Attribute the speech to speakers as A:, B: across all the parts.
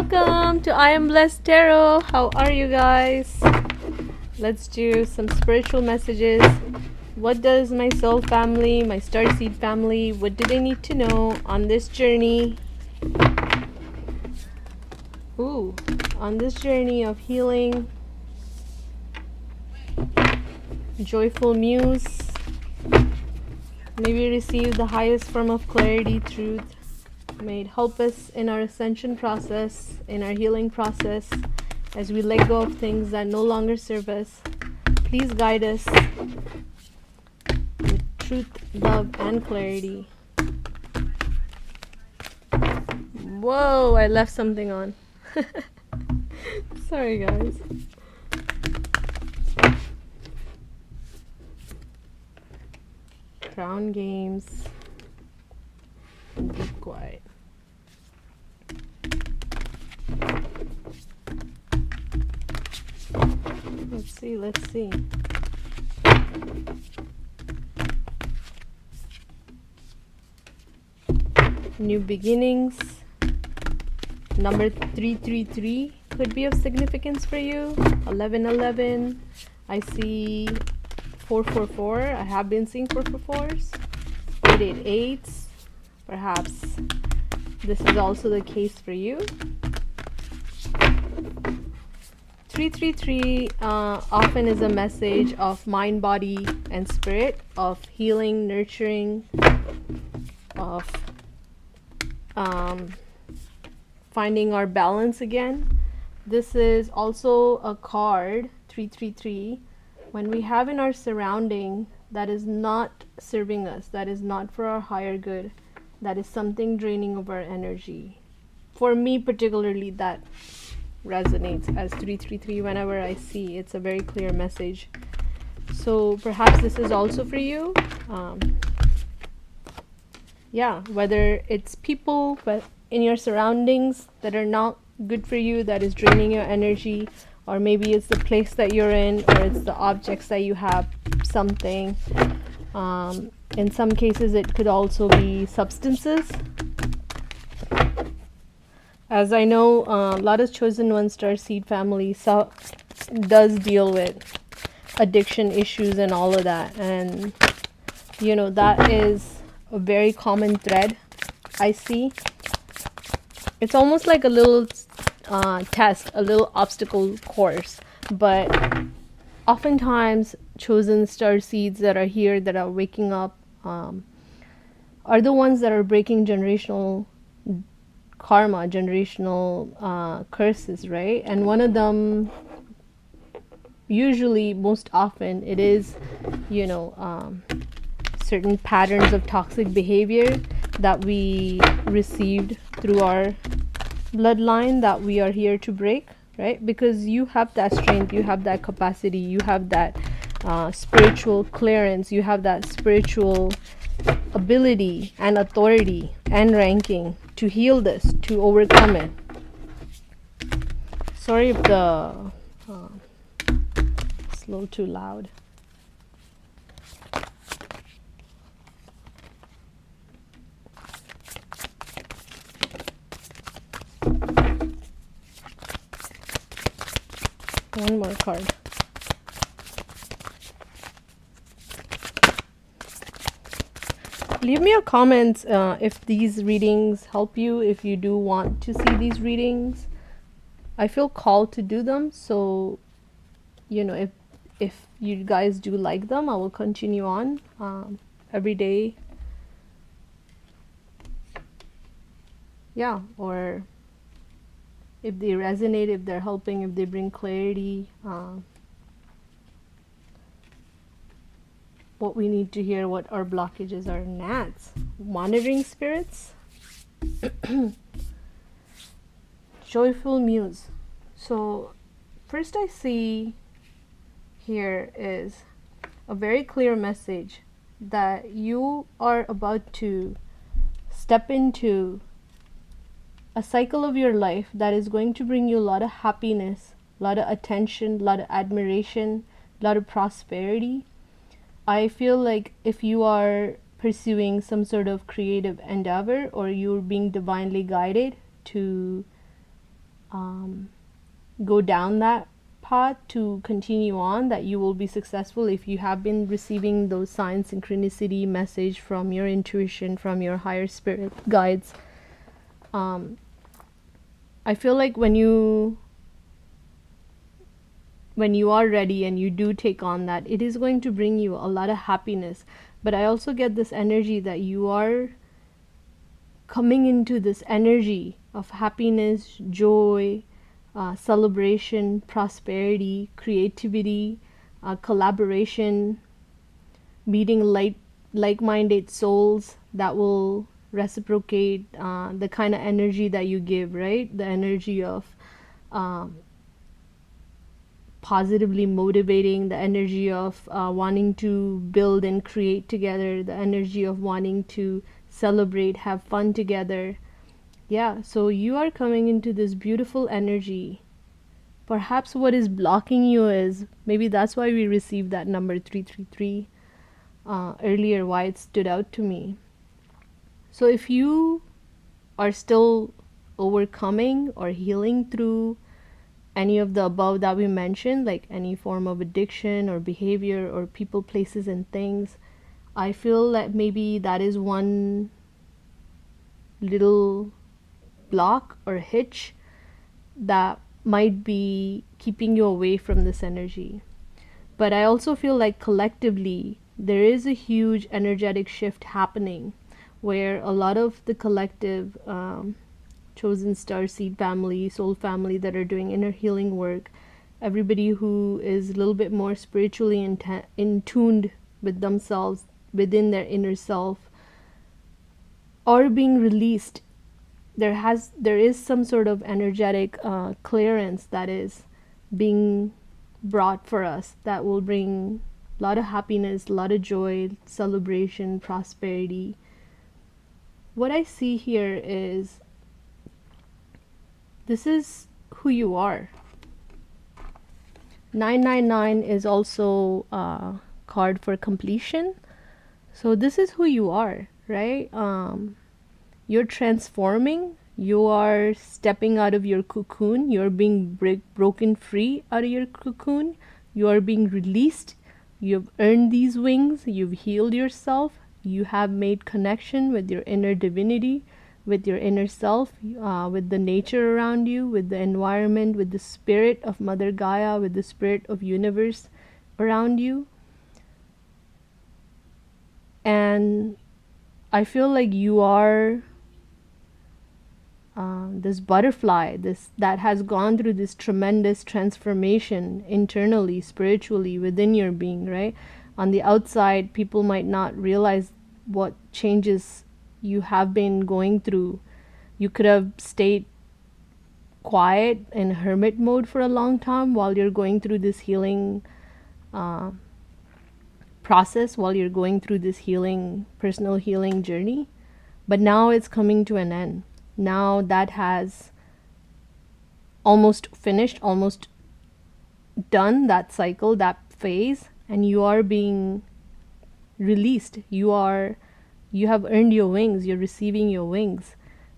A: Welcome to I Am Blessed Tarot. How are you guys? Let's do some spiritual messages. What does my soul family, my starseed family, what do they need to know on this journey? On this journey of healing, joyful muse, may we receive the highest form of clarity, truth. May it help us in our ascension process, in our healing process, as we let go of things that no longer serve us. Please guide us with truth, love, and clarity. Whoa, I left something on. Sorry, guys. Crown games. Be quiet. Let's see. New beginnings. Number 333 could be of significance for you. 1111. I see 444. I have been seeing 444s. 888s. Perhaps this is also the case for you. 333 often is a message of mind, body, and spirit, of healing, nurturing, of finding our balance again. This is also a card, 333, when we have in our surrounding that is not serving us, that is not for our higher good, that is something draining of our energy. For me particularly, that resonates as 333 whenever I see. It's a very clear message. So perhaps this is also for you. Whether it's people but in your surroundings that are not good for you, that is draining your energy, or maybe it's the place that you're in, or it's the objects that you have, something. In some cases it could also be substances. As I know, a lot of Chosen One Starseed family does deal with addiction issues and all of that. And, that is a very common thread I see. It's almost like a little test, a little obstacle course. But oftentimes, Chosen Starseeds that are here, that are waking up, are the ones that are breaking generational karma, generational curses, right? And one of them, usually, most often, it is, certain patterns of toxic behavior that we received through our bloodline that we are here to break, right? Because you have that strength, you have that capacity, you have that spiritual clearance, you have that spiritual ability and authority and ranking to heal this, to overcome it. Sorry if the it's a little too loud. One more card. Leave me your comments if these readings help you, if you do want to see these readings. I feel called to do them, so if you guys do like them, I will continue on every day. Or if they resonate, if they're helping, if they bring clarity, what we need to hear, what our blockages are. Gnats, monitoring spirits. Joyful muse. So first I see here is a very clear message that you are about to step into a cycle of your life that is going to bring you a lot of happiness, a lot of attention, a lot of admiration, a lot of prosperity. I feel like if you are pursuing some sort of creative endeavor, or you're being divinely guided to um, go down that path to continue on, that you will be successful if you have been receiving those signs, synchronicity, message from your intuition, from your higher spirit guides. I feel like when you are ready and you do take on that, it is going to bring you a lot of happiness. But I also get this energy that you are coming into this energy of happiness, joy, celebration, prosperity, creativity, collaboration, meeting like-minded souls that will reciprocate the kind of energy that you give, right? The energy of um, positively motivating, the energy of wanting to build and create together, the energy of wanting to celebrate, have fun together. Yeah, so you are coming into this beautiful energy. Perhaps what is blocking you is maybe that's why we received that number 333 earlier, why it stood out to me. So if you are still overcoming or healing through any of the above that we mentioned, like any form of addiction or behavior or people, places, and things, I feel that maybe that is one little block or hitch that might be keeping you away from this energy. But I also feel like collectively there is a huge energetic shift happening where a lot of the collective chosen star seed family, soul family that are doing inner healing work, everybody who is a little bit more spiritually in tuned with themselves, within their inner self, are being released. There is some sort of energetic clearance that is being brought for us that will bring a lot of happiness, a lot of joy, celebration, prosperity. What I see here is this is who you are. 999 is also a card for completion. So this is who you are, right? You're transforming. You are stepping out of your cocoon. You're being broken free out of your cocoon. You are being released. You've earned these wings. You've healed yourself. You have made connection with your inner divinity, with your inner self, with the nature around you, with the environment, with the spirit of Mother Gaia, with the spirit of universe around you. And I feel like you are this butterfly, that has gone through this tremendous transformation internally, spiritually, within your being, right? On the outside, people might not realize what changes you have been going through. You could have stayed quiet in hermit mode for a long time while you're going through this healing process, while you're going through this personal healing journey. But now it's coming to an end. Now that has almost finished, almost done, that cycle, that phase, and you are being released. You have earned your wings. You're receiving your wings.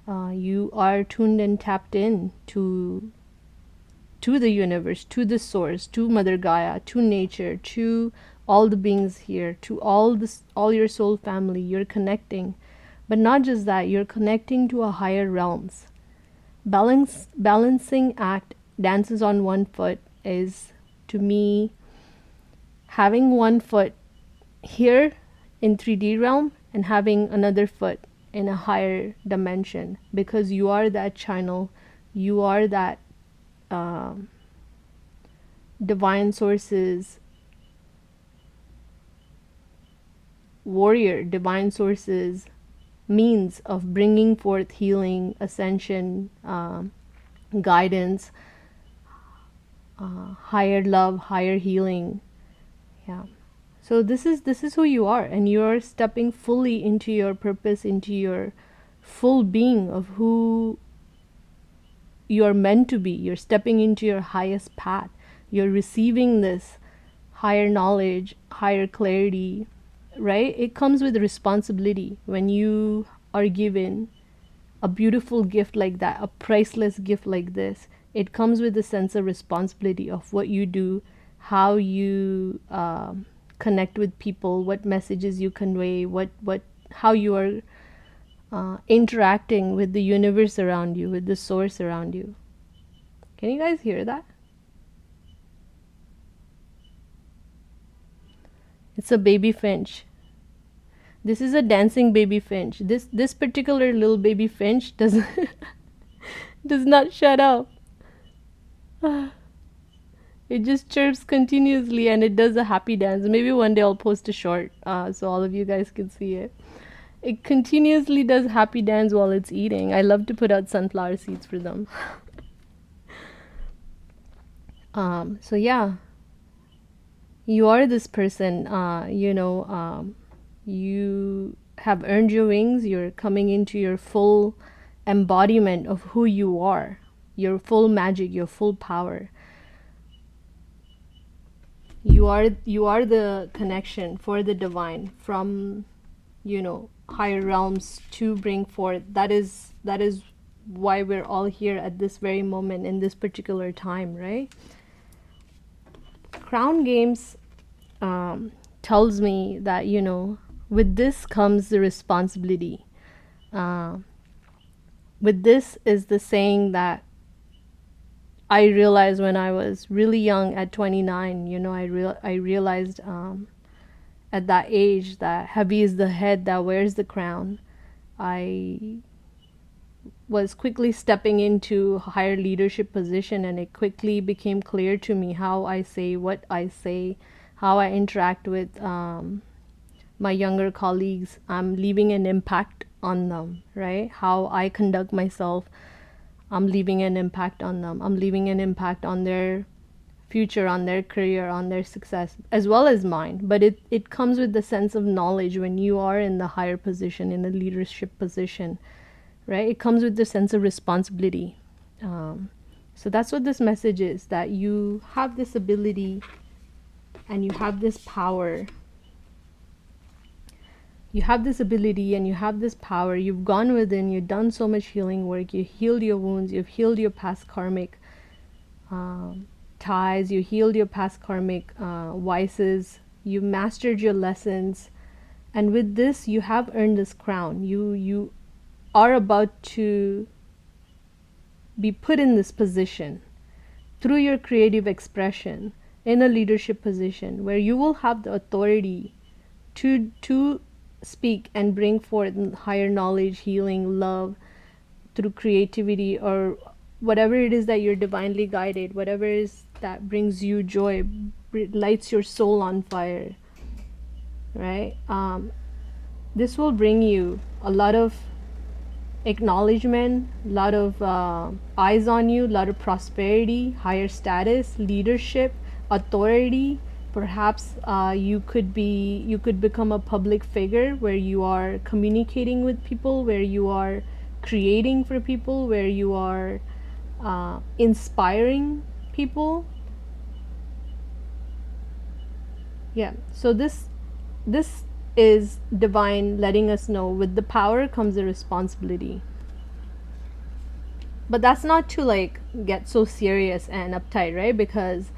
A: You are tuned and tapped in to the universe, to the source, to Mother Gaia, to nature, to all the beings here, to all your soul family. You're connecting. But not just that, you're connecting to a higher realms. Balancing act, dances on one foot, is to me having one foot here in 3D realm and having another foot in a higher dimension, because you are that channel, you are that divine sources warrior, divine sources means of bringing forth healing, ascension, guidance, higher love, higher healing. Yeah. So this is who you are, and you're stepping fully into your purpose, into your full being of who you're meant to be. You're stepping into your highest path. You're receiving this higher knowledge, higher clarity, right? It comes with responsibility when you are given a beautiful gift like that, a priceless gift like this, it comes with a sense of responsibility of what you do, how you connect with people, what messages you convey, how you are interacting with the universe around you, with the source around you. Can you guys hear that? It's a baby finch. This is a dancing baby finch. This particular little baby finch does does not shut up. It just chirps continuously and it does a happy dance. Maybe one day I'll post a short so all of you guys can see it. It continuously does happy dance while it's eating. I love to put out sunflower seeds for them. So yeah, you are this person. You have earned your wings. You're coming into your full embodiment of who you are, your full magic, your full power. You are the connection for the divine from, higher realms to bring forth. That is why we're all here at this very moment in this particular time, right? Crown Games tells me that, with this comes the responsibility. With this is the saying that I realized when I was really young at 29. I realized at that age that heavy is the head that wears the crown. I was quickly stepping into a higher leadership position, and it quickly became clear to me how I say what I say, how I interact with my younger colleagues. I'm leaving an impact on them, right? How I conduct myself, I'm leaving an impact on them. I'm leaving an impact on their future, on their career, on their success, as well as mine. But it comes with the sense of knowledge when you are in the higher position, in the leadership position, right? It comes with the sense of responsibility. So that's what this message is, that you have this ability and you have this power. You have this ability and you have this power. You've gone within, you've done so much healing work. You healed your wounds, you've healed your past karmic ties, you healed your past karmic vices, you mastered your lessons. And with this, you have earned this crown. You are about to be put in this position through your creative expression in a leadership position where you will have the authority to speak and bring forth higher knowledge, healing, love through creativity, or whatever it is that you're divinely guided, whatever it is that brings you joy, lights your soul on fire, right? This will bring you a lot of acknowledgement, a lot of eyes on you, a lot of prosperity, higher status, leadership, authority. Perhaps you could become a public figure where you are communicating with people, where you are creating for people, where you are inspiring people. Yeah, so this is divine letting us know with the power comes the responsibility. But that's not to get so serious and uptight, right? Because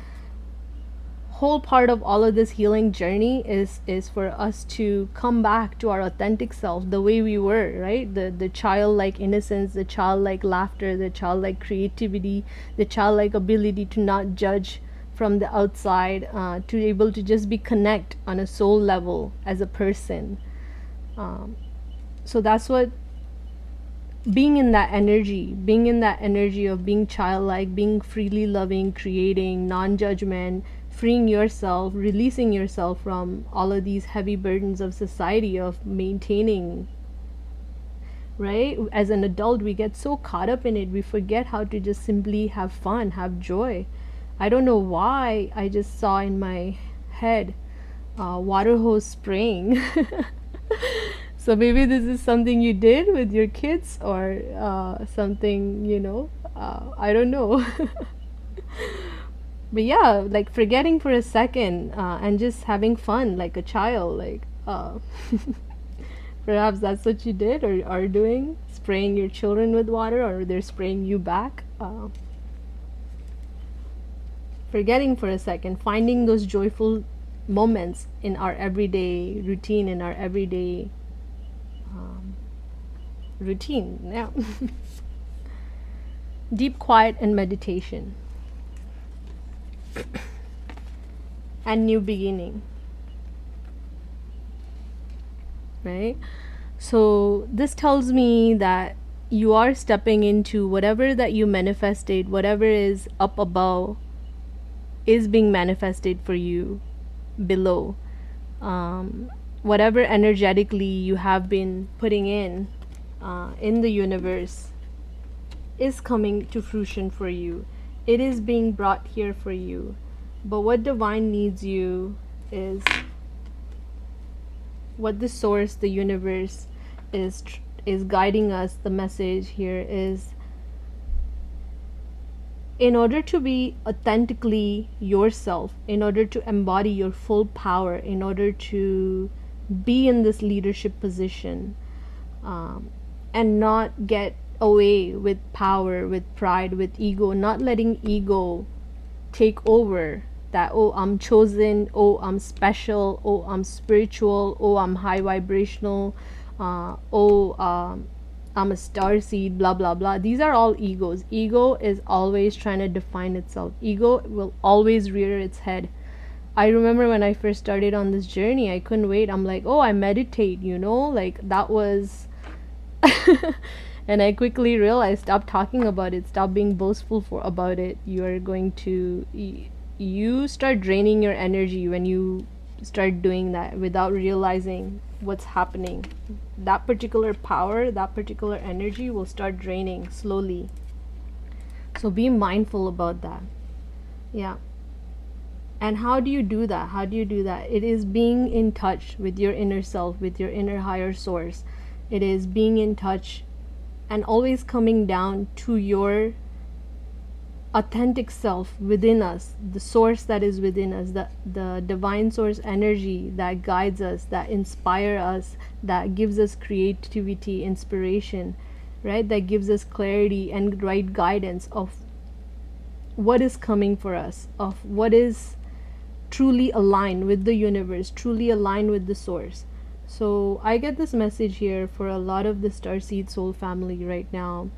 A: whole part of all of this healing journey is for us to come back to our authentic self, the way we were, right? The childlike innocence, the childlike laughter, the childlike creativity, the childlike ability to not judge from the outside, to be able to just be connect on a soul level as a person. So that's what being in that energy of being childlike, being freely loving, creating, non-judgment, freeing yourself, releasing yourself from all of these heavy burdens of society, of maintaining, right? As an adult, we get so caught up in it, we forget how to just simply have fun, have joy. I don't know why I just saw in my head water hose spraying. So maybe this is something you did with your kids, or something, I don't know. But yeah, forgetting for a second and just having fun like a child, Perhaps that's what you did or are doing, spraying your children with water, or they're spraying you back. Forgetting for a second, finding those joyful moments in our everyday routine, in our everyday routine. Yeah. Deep quiet and meditation and new beginning, right? So this tells me that you are stepping into whatever that you manifested, whatever is up above is being manifested for you below. Whatever energetically you have been putting in the universe is coming to fruition for you. It is being brought here for you. But what divine needs you is what the source, the universe is guiding us. The message here is, in order to be authentically yourself, in order to embody your full power, in order to be in this leadership position, and not get away with power, with pride, with ego, not letting ego take over, that, oh, I'm chosen, oh, I'm special, oh, I'm spiritual, oh, I'm high vibrational, I'm a star seed, blah blah blah. These are all egos. Ego is always trying to define itself. Ego will always rear its head. I remember when I first started on this journey, I couldn't wait. I'm like, oh, I meditate, like that was and I quickly realized, stop talking about it, stop being boastful about it. You are going to you start draining your energy when you start doing that without realizing what's happening. That particular power, that particular energy will start draining slowly. So be mindful about that. Yeah. And how do you do that? How do you do that? It is being in touch with your inner self, with your inner higher source. It is being in touch and always coming down to your authentic self within us, the source that is within us, the divine source energy that guides us, that inspire us, that gives us creativity, inspiration, right? That gives us clarity and right guidance of what is coming for us, of what is truly aligned with the universe, truly aligned with the source. So I get this message here for a lot of the Starseed Soul family right now,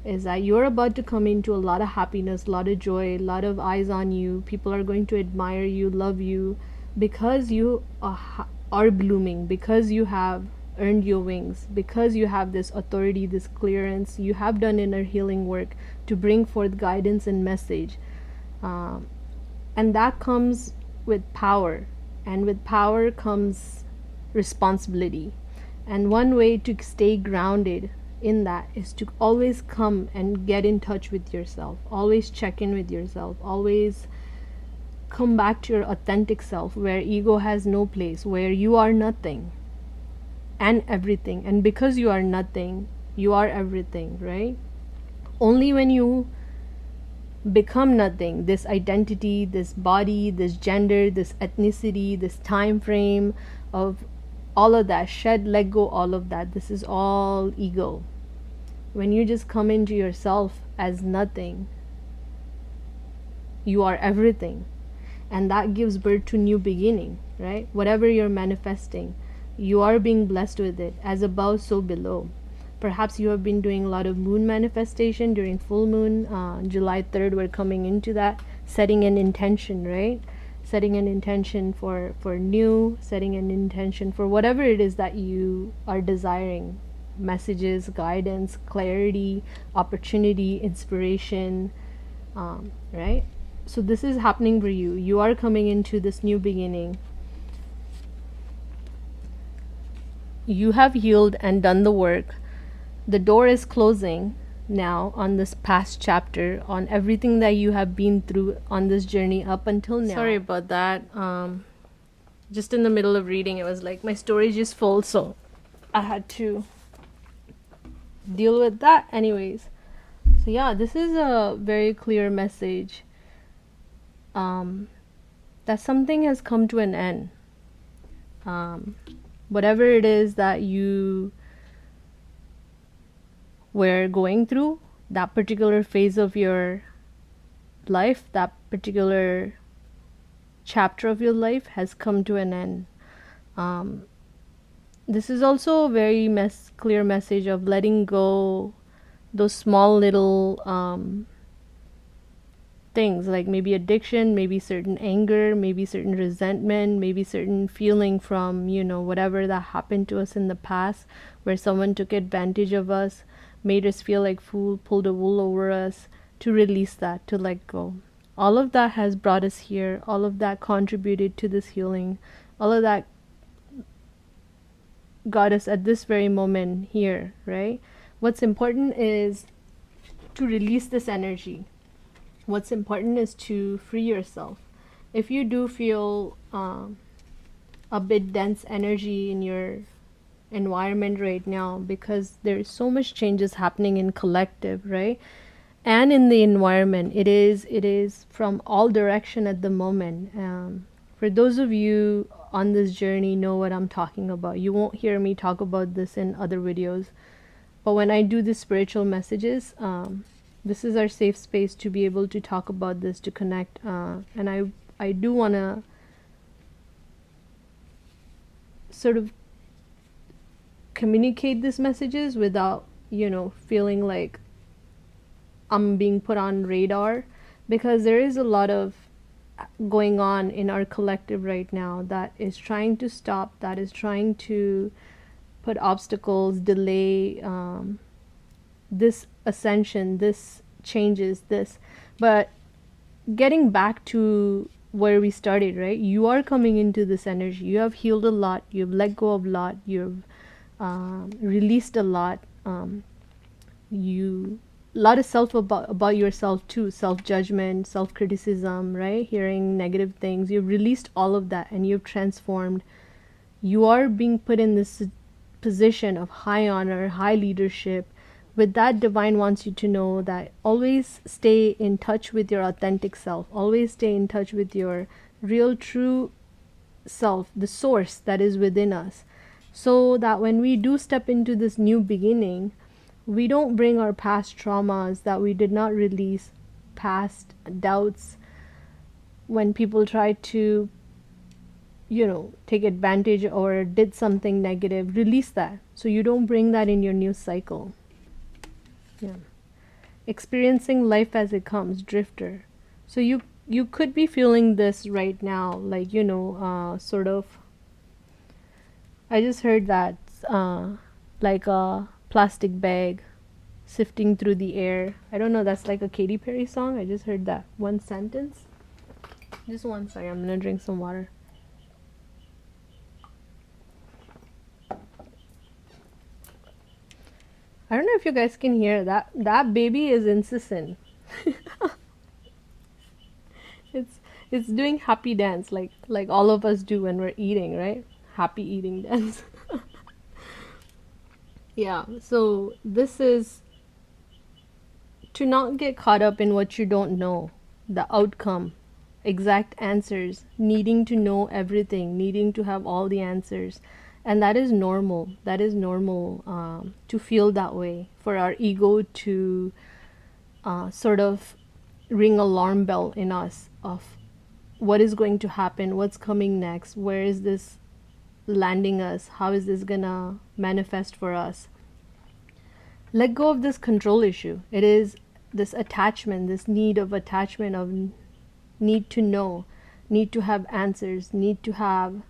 A: is that you're about to come into a lot of happiness, a lot of joy, a lot of eyes on you. People are going to admire you, love you, because you are blooming, because you have earned your wings, because you have this authority, this clearance. You have done inner healing work to bring forth guidance and message. And that comes with power. And with power comes responsibility. And one way to stay grounded in that is to always come and get in touch with yourself, always check in with yourself, always come back to your authentic self, where ego has no place, where you are nothing and everything. And because you are nothing, you are everything, right? Only when you become nothing, this identity, this body, this gender, this ethnicity, this time frame of all of that, shed, let go, all of that, this is all ego. When you just come into yourself as nothing, you are everything. And that gives birth to new beginning, right? Whatever you're manifesting, you are being blessed with it. As above, so below. Perhaps you have been doing a lot of moon manifestation during full moon. July 3rd, we're coming into that, setting an intention, right? Setting an intention for new, setting an intention for whatever it is that you are desiring. Messages, guidance, clarity, opportunity, inspiration, right? So this is happening for you. You are coming into this new beginning. You have healed and done the work. The door is closing now on this past chapter, on everything that you have been through on this journey up until now. Sorry about that. Just in the middle of reading, it was like my storage is full, so I had to deal with that. Anyways, so yeah, this is a very clear message that something has come to an end. whatever it is that you were going through, that particular phase of your life, that particular chapter of your life has come to an end. Um, this is also a very clear message of letting go those small little things, like maybe addiction, maybe certain anger, maybe certain resentment, maybe certain feeling from, whatever that happened to us in the past, where someone took advantage of us, made us feel like fool, pulled a wool over us. To release that, to let go. All of that has brought us here. All of that contributed to this healing. All of that got us at this very moment here, right? What's important is to release this energy. What's important is to free yourself. If you do feel a bit dense energy in your environment right now, because there's so much changes happening in collective, right? And in the environment, it is from all direction at the moment. For those of you on this journey know what I'm talking about. You won't hear me talk about this in other videos, but when I do the spiritual messages, this is our safe space to be able to talk about this, to connect, and I do want to sort of communicate these messages without feeling like I'm being put on radar, because there is a lot of going on in our collective right now that is trying to stop, that is trying to put obstacles, delay this ascension, this changes, this. But getting back to where we started, right? You are coming into this energy. You have healed a lot. You've let go of a lot. You've released a lot. You a lot of self about yourself too, self-judgment, self-criticism, right? Hearing negative things. You've released all of that and you've transformed. You are being put in this position of high honor, high leadership. With that, divine wants you to know that always stay in touch with your authentic self. Always stay in touch with your real, true self, the source that is within us, so that when we do step into this new beginning, we don't bring our past traumas that we did not release, past doubts, when people try to, take advantage or did something negative. Release that so you don't bring that in your new cycle. Yeah. Experiencing life as it comes, drifter. So you could be feeling this right now, like, sort of. I just heard that like a plastic bag sifting through the air. I don't know, that's like a Katy Perry song. I just heard that one sentence. Just one second, I'm gonna drink some water. I don't know if you guys can hear that. That baby is insistent. it's doing happy dance, like all of us do when we're eating, right? Happy eating dance. Yeah, so this is to not get caught up in what you don't know, the outcome, exact answers, needing to know everything, needing to have all the answers. And that is normal. That is normal to feel that way, for our ego to sort of ring alarm bell in us of what is going to happen, what's coming next, where is this landing us, how is this gonna manifest for us. Let go of this control issue. It is this attachment, this need of attachment, of need to know, need to have answers, need to have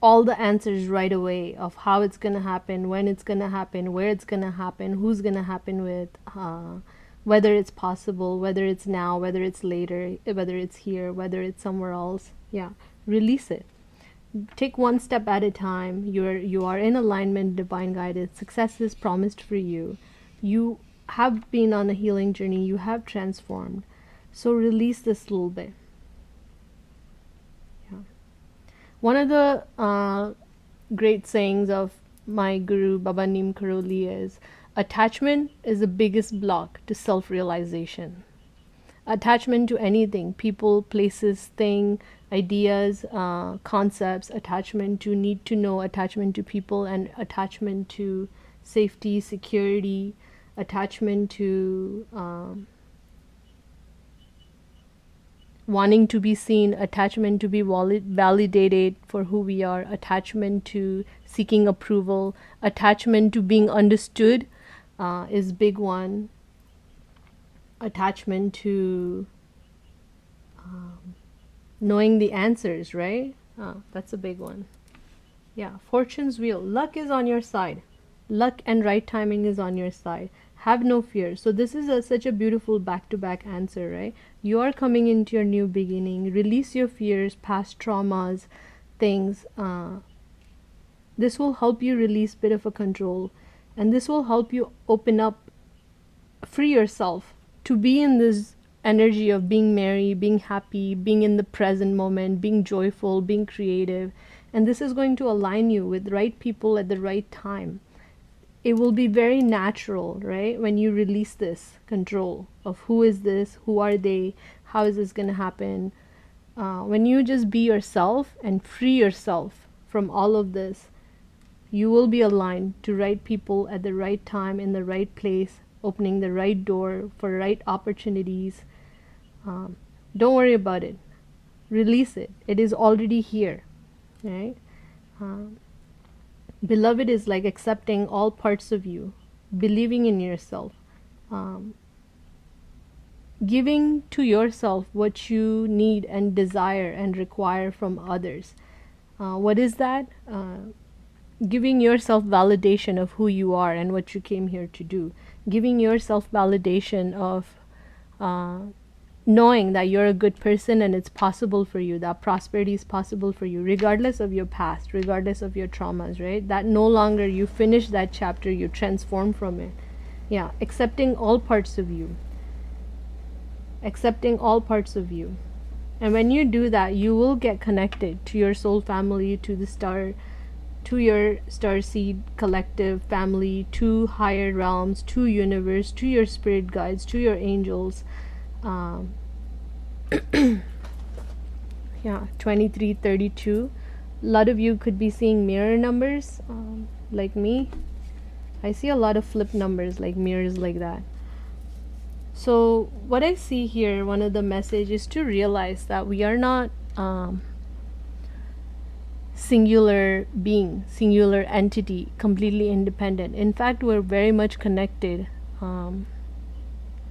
A: all the answers right away of how it's going to happen, when it's going to happen, where it's going to happen, who's going to happen with, whether it's possible, whether it's now, whether it's later, whether it's here, whether it's somewhere else. Yeah, release it. Take one step at a time. You are in alignment, divine guidance. Success is promised for you. You have been on a healing journey. You have transformed. So release this little bit. Yeah. One of the great sayings of my guru Baba Neem Karoli is, attachment is the biggest block to self-realization. Attachment to anything, people, places, thing, ideas, concepts, attachment to need to know, attachment to people, and attachment to safety, security, attachment to wanting to be seen, attachment to be validated for who we are, attachment to seeking approval, attachment to being understood is big one. Attachment to knowing the answers, right? That's a big one. Yeah, fortune's wheel. Luck is on your side. Luck and right timing is on your side. Have no fear. So this is such a beautiful back-to-back answer, right? You are coming into your new beginning. Release your fears, past traumas, things. This will help you release bit of a control, and this will help you open up, free yourself to be in this energy of being merry, being happy, being in the present moment, being joyful, being creative. And this is going to align you with right people at the right time. It will be very natural, right? When you release this control of who is this, who are they, how is this going to happen? When you just be yourself and free yourself from all of this, you will be aligned to right people at the right time, in the right place, opening the right door for right opportunities. Don't worry about it. Release it. It is already here, right? Beloved is like accepting all parts of you, believing in yourself, giving to yourself what you need and desire and require from others. What is that? Giving yourself validation of who you are and what you came here to do. Giving yourself validation of knowing that you're a good person and it's possible for you, that prosperity is possible for you, regardless of your past, regardless of your traumas, right? That no longer you finish that chapter, you transform from it. Yeah, accepting all parts of you. Accepting all parts of you. And when you do that, you will get connected to your soul family, to the star, to your starseed collective family, to higher realms, to universe, to your spirit guides, to your angels. Yeah, 2332. A lot of you could be seeing mirror numbers, like me. I see a lot of flip numbers, like mirrors like that. So what I see here, one of the messages is to realize that we are not singular being, singular entity, completely independent. In fact, we're very much connected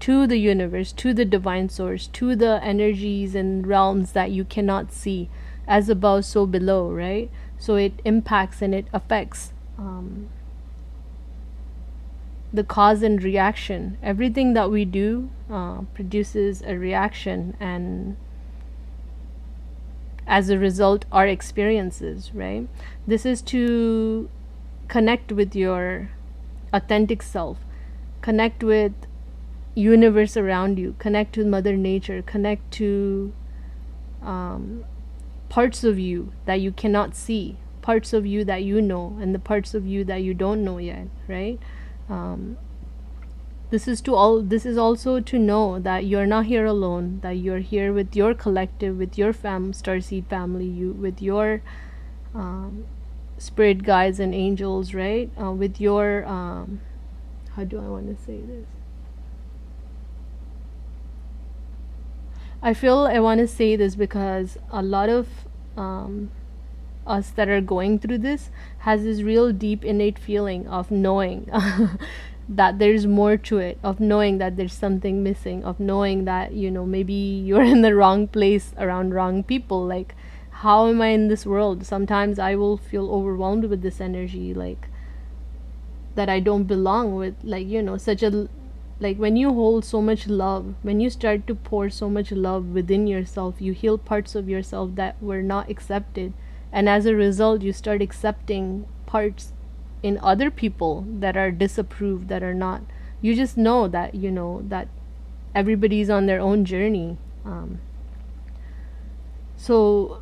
A: to the universe, to the divine source, to the energies and realms that you cannot see, as above so below, right? So it impacts and it affects the cause and reaction. Everything that we do produces a reaction, and as a result our experiences, right? This is to connect with your authentic self, connect with universe around you, connect to mother nature, connect to parts of you that you cannot see, parts of you that you know, and the parts of you that you don't know yet, right? This is also to know that you're not here alone, that you're here with your collective, with your starseed family, with your spirit guides and angels, right? With your how do I want to say this? I feel I want to say this because a lot of us that are going through this has this real deep innate feeling of knowing that there's more to it, of knowing that there's something missing, of knowing that, you know, maybe you're in the wrong place around wrong people. Like, how am I in this world? Sometimes I will feel overwhelmed with this energy, like that I don't belong with, like, you know, such a, like when you hold so much love, when you start to pour so much love within yourself, you heal parts of yourself that were not accepted, and as a result you start accepting parts in other people that are disapproved, that are not. You just know that, you know, that everybody's on their own journey. So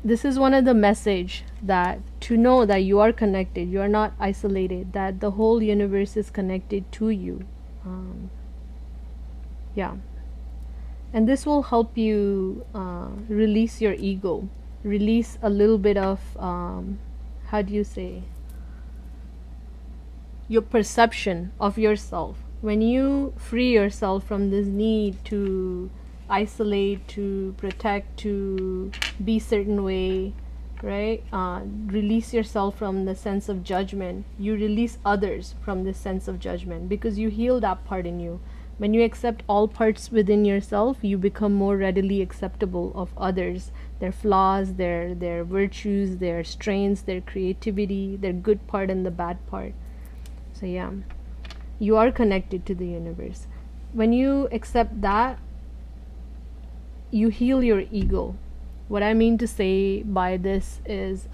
A: this is one of the message, that to know that you are connected, you are not isolated, that the whole universe is connected to you. Yeah. And this will help you release your ego, release a little bit of, how do you say, your perception of yourself. When you free yourself from this need to isolate, to protect, to be certain way, right? Release yourself from the sense of judgment. You release others from this sense of judgment because you heal that part in you. When you accept all parts within yourself, you become more readily acceptable of others, their flaws, their virtues, their strengths, their creativity, their good part and the bad part. So yeah, you are connected to the universe. When you accept that, you heal your ego. What I mean to say by this is,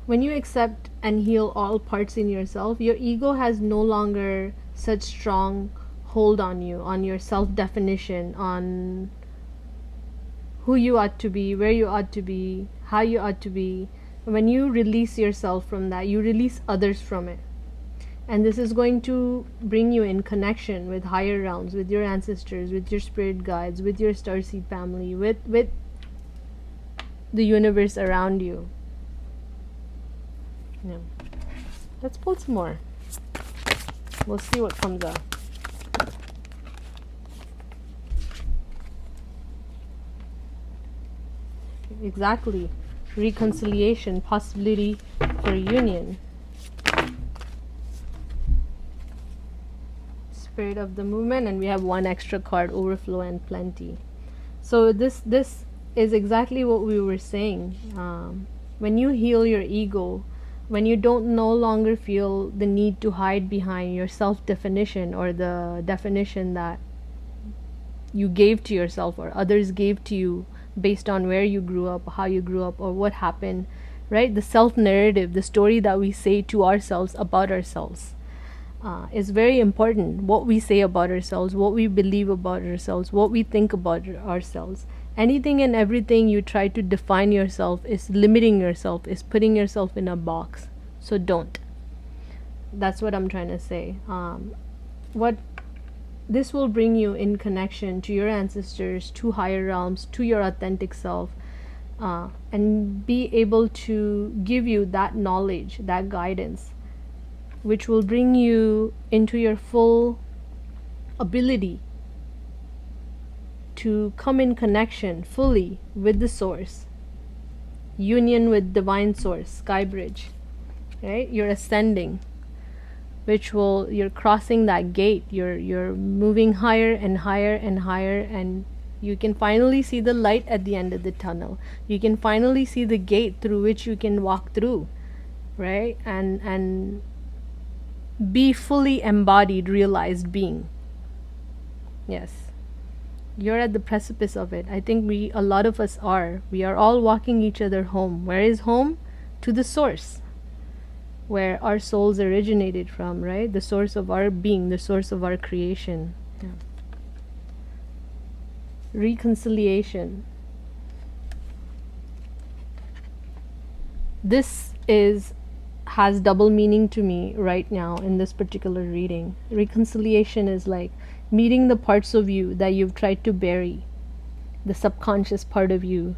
A: when you accept and heal all parts in yourself, your ego has no longer such strong hold on you, on your self-definition, on who you ought to be, where you ought to be, how you ought to be. When you release yourself from that, you release others from it. And this is going to bring you in connection with higher realms, with your ancestors, with your spirit guides, with your starseed family, with the universe around you. Yeah. Let's pull some more. We'll see what comes up. Exactly. Reconciliation, possibility for union. Spirit of the movement, and we have one extra card, overflow and plenty. So this is exactly what we were saying. When you heal your ego, when you don't no longer feel the need to hide behind your self-definition or the definition that you gave to yourself or others gave to you based on where you grew up, how you grew up, or what happened, right? The self-narrative, the story that we say to ourselves about ourselves, is very important. What we say about ourselves, what we believe about ourselves, what we think about ourselves. Anything and everything you try to define yourself is limiting yourself, is putting yourself in a box. So don't. That's what I'm trying to say. What this will bring you in connection to your ancestors, to higher realms, to your authentic self, and be able to give you that knowledge, that guidance, which will bring you into your full ability to come in connection fully with the source, union with divine source, sky bridge, right? You're ascending, which will, you're crossing that gate, you're moving higher and higher and higher, and you can finally see the light at the end of the tunnel. You can finally see the gate through which you can walk through, right? And be fully embodied, realized being. Yes, you're at the precipice of it. I think a lot of us are. We are all walking each other home. Where is home? To the source, where our souls originated from, right? The source of our being, the source of our creation. Yeah. Reconciliation. This has double meaning to me right now in this particular reading. Reconciliation is like meeting the parts of you that you've tried to bury, the subconscious part of you,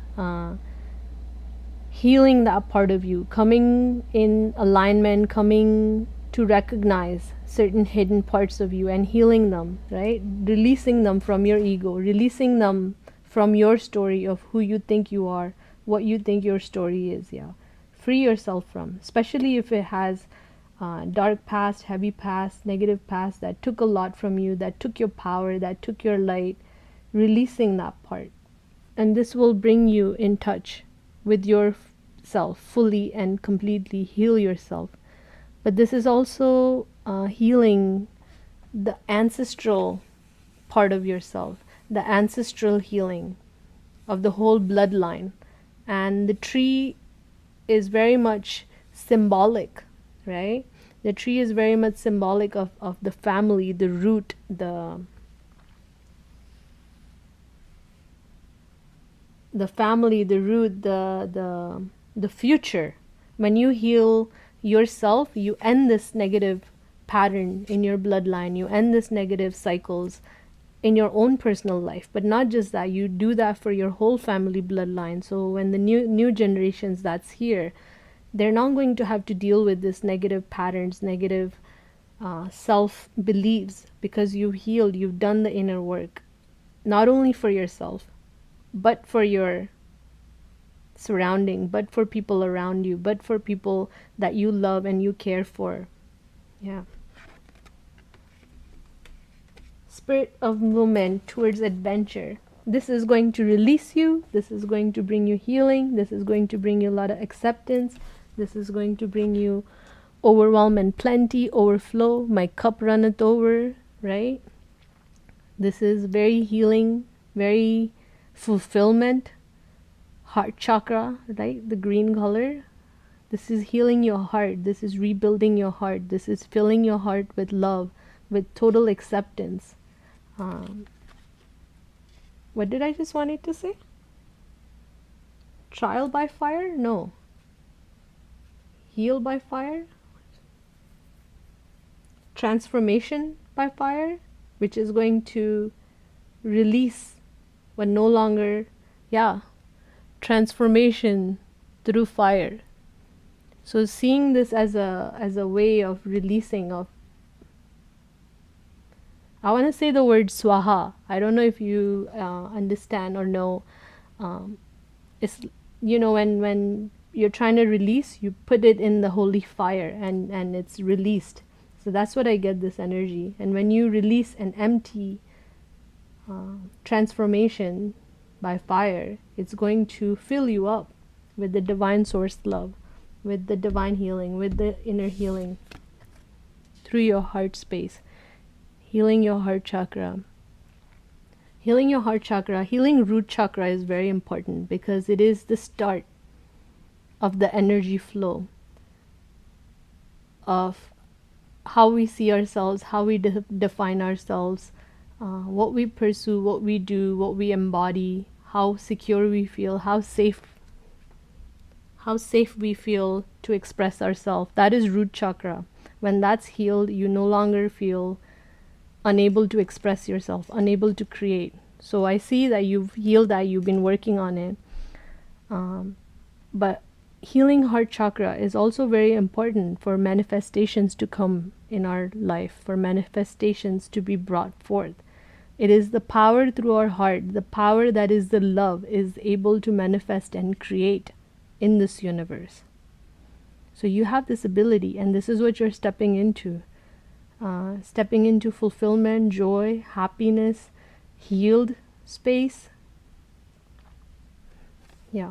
A: healing that part of you, coming in alignment, coming to recognize certain hidden parts of you and healing them, right? Releasing them from your ego, releasing them from your story of who you think you are, what you think your story is. Yeah, free yourself from, especially if it has dark past, heavy past, negative past that took a lot from you, that took your power, that took your light. Releasing that part, and this will bring you in touch with yourself fully and completely. Heal yourself. But this is also healing the ancestral part of yourself, the ancestral healing of the whole bloodline. And the tree is very much symbolic, right? The tree is very much symbolic of the family, the root, the family, the root, the future. When you heal yourself, you end this negative pattern in your bloodline, you end this negative cycles in your own personal life. But not just that, you do that for your whole family bloodline. So when the new generations that's here, they're not going to have to deal with this negative patterns, negative self beliefs, because you've healed, you've done the inner work, not only for yourself, but for your surrounding, but for people around you, but for people that you love and you care for. Yeah. Spirit of movement towards adventure. This is going to release you. This is going to bring you healing. This is going to bring you a lot of acceptance. This is going to bring you overwhelm and plenty, overflow. My cup runneth over, right? This is very healing, very fulfillment. Heart chakra, right? The green color. This is healing your heart. This is rebuilding your heart. This is filling your heart with love, with total acceptance. What did I just want it to say? Trial by fire? No. Heal by fire? Transformation by fire, which is going to release what no longer, yeah, transformation through fire. So seeing this as a way of releasing of, I want to say the word swaha. I don't know if you understand or know. It's, when you're trying to release, you put it in the holy fire and it's released. So that's what I get, this energy. And when you release an empty transformation by fire, it's going to fill you up with the divine source love, with the divine healing, with the inner healing through your heart space. Healing your heart chakra. Healing your heart chakra, healing root chakra is very important because it is the start of the energy flow of how we see ourselves, how we define ourselves, what we pursue, what we do, what we embody, how secure we feel, how safe we feel to express ourselves. That is root chakra. When that's healed, you no longer feel unable to express yourself, unable to create. So I see that you've healed that, you've been working on it. But healing heart chakra is also very important for manifestations to come in our life, for manifestations to be brought forth. It is the power through our heart, the power that is the love, is able to manifest and create in this universe. So you have this ability, and this is what you're stepping into. Stepping into fulfillment, joy, happiness, healed space. Yeah.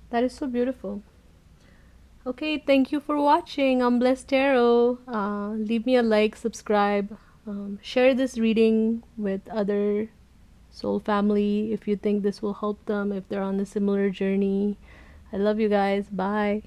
A: That is so beautiful. Okay, thank you for watching. I'm Blessed Tarot. Leave me a like, subscribe, share this reading with other soul family if you think this will help them, if they're on a similar journey. I love you guys. Bye.